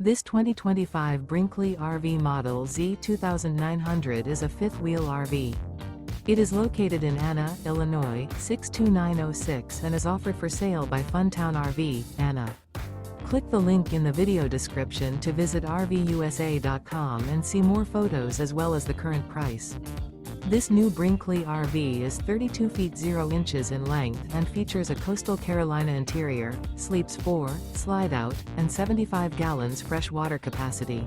This 2025 Brinkley RV Model Z 2900 is a fifth-wheel RV. It is located in Anna, Illinois, 62906 and is offered for sale by Funtown RV, Anna. Click the link in the video description to visit RVUSA.com and see more photos as well as the current price. This new Brinkley RV is 32 feet 0 inches in length and features a Coastal Carolina interior, sleeps 4, slide-out, and 75 gallons fresh water capacity.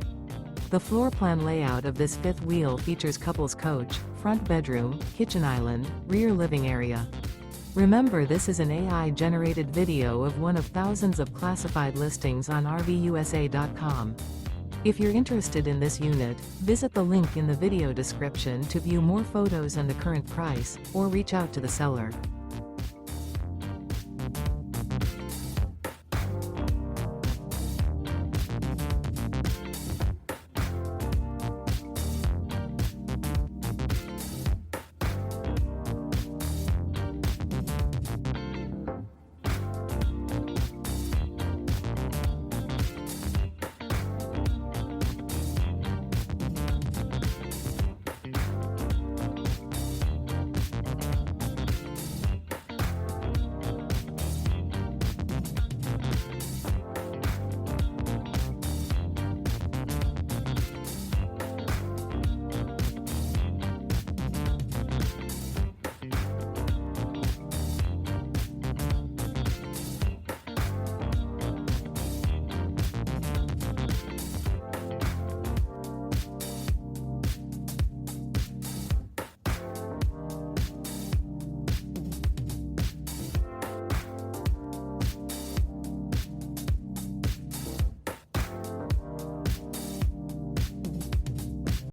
The floor plan layout of this fifth wheel features couples coach, front bedroom, kitchen island, rear living area. Remember, this is an AI-generated video of one of thousands of classified listings on RVUSA.com. If you're interested in this unit, visit the link in the video description to view more photos and the current price, or reach out to the seller.